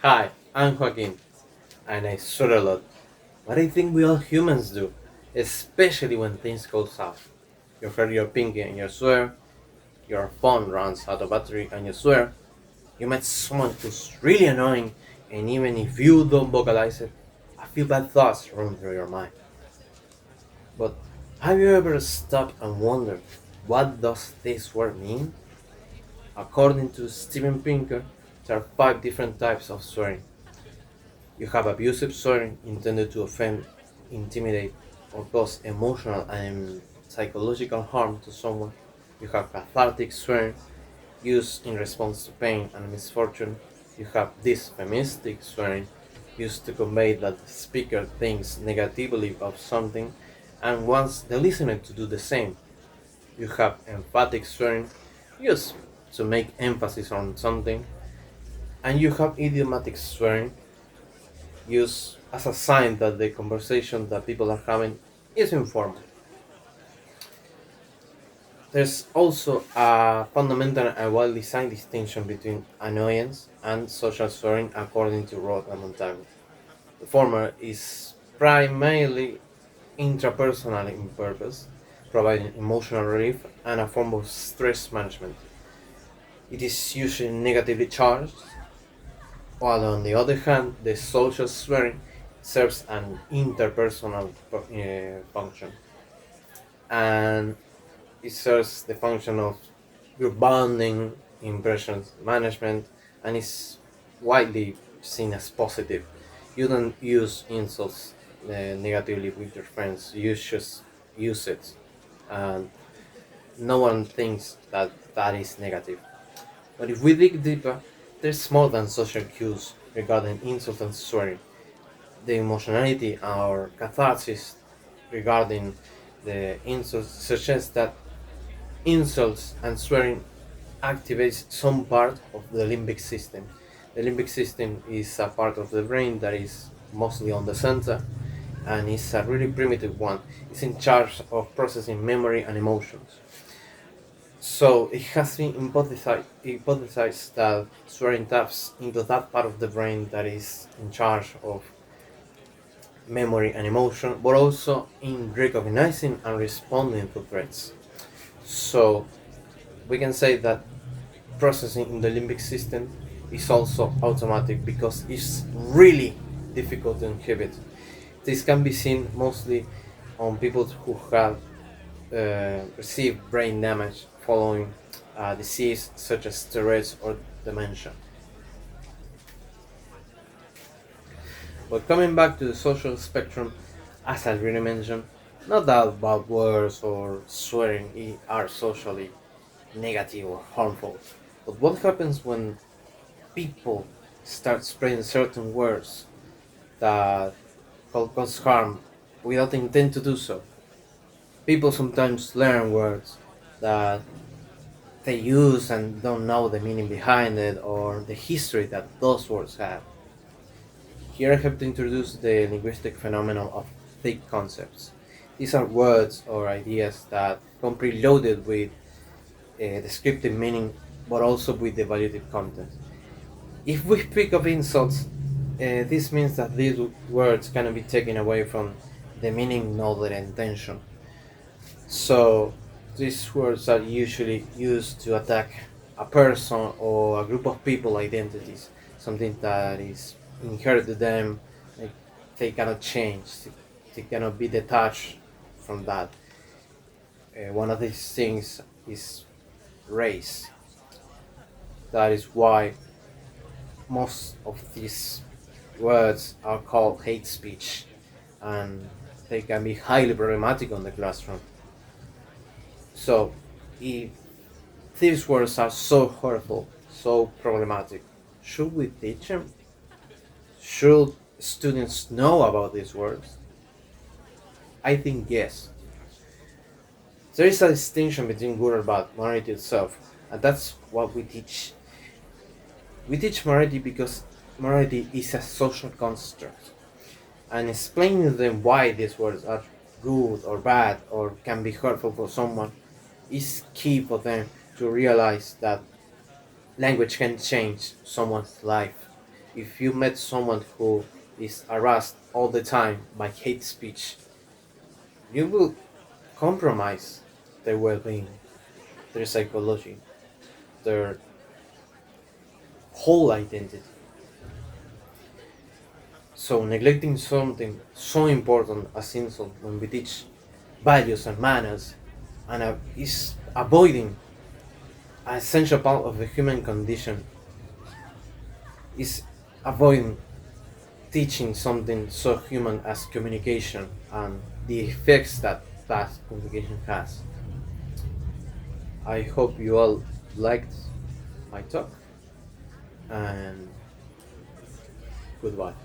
Hi, I'm Joaquin, and I swear a lot. But I think we all humans do, especially when things go south. You hurt your pinky and you swear, your phone runs out of battery and you swear, you met someone who's really annoying, and even if you don't vocalize it, a few bad thoughts run through your mind. But have you ever stopped and wondered, what does this word mean? According to Steven Pinker, there are five different types of swearing. You have abusive swearing intended to offend, intimidate, or cause emotional and psychological harm to someone. You have cathartic swearing used in response to pain and misfortune. You have dysphemistic swearing used to convey that the speaker thinks negatively of something and wants the listener to do the same. You have emphatic swearing used to make emphasis on something. And you have idiomatic swearing used as a sign that the conversation that people are having is informal. There's also a fundamental and well designed distinction between annoyance and social swearing according to Roth and Montagu. The former is primarily intrapersonal in purpose, providing emotional relief and a form of stress management. It is usually negatively charged, while on the other hand, the social swearing serves an interpersonal function, and it serves the function of group bonding, impressions management, and is widely seen as positive. You don't use insults negatively with your friends, you just use it, and no one thinks that that is negative. But if we dig deeper, there's more than social cues regarding insult and swearing. The emotionality or catharsis regarding the insults suggests that insults and swearing activates some part of the limbic system. The limbic system is a part of the brain that is mostly on the center and is a really primitive one. It's in charge of processing memory and emotions. So it has been hypothesized that swearing taps into that part of the brain that is in charge of memory and emotion, but also in recognizing and responding to threats. So we can say that processing in the limbic system is also automatic because it's really difficult to inhibit. This can be seen mostly on people who have received brain damage following a disease such as Tourette's or dementia. But coming back to the social spectrum, as I already mentioned, not that bad words or swearing are socially negative or harmful, but what happens when people start spreading certain words that cause harm without intent to do so? People sometimes learn words that they use and don't know the meaning behind it or the history that those words have. Here I have to introduce the linguistic phenomenon of thick concepts. These are words or ideas that come preloaded with a descriptive meaning but also with evaluative content. If we speak of insults, this means that these words cannot be taken away from the meaning nor their intention. So these words are usually used to attack a person or a group of people identities, something that is inherent to them, like they cannot change, they cannot be detached from that. One of these things is race. That is why most of these words are called hate speech, and they can be highly problematic on the classroom. So, if these words are so hurtful, so problematic, should we teach them? Should students know about these words? I think yes. There is a distinction between good or bad morality itself, and that's what we teach. We teach morality because morality is a social construct, and explaining to them why these words are good or bad or can be hurtful for someone is key for them to realize that language can change someone's life. If you met someone who is harassed all the time by hate speech, you will compromise their well-being, their psychology, their whole identity. So neglecting something so important as insult when we teach values and manners and is avoiding an essential part of the human condition, is avoiding teaching something so human as communication and the effects that that communication has. I hope you all liked my talk, and goodbye.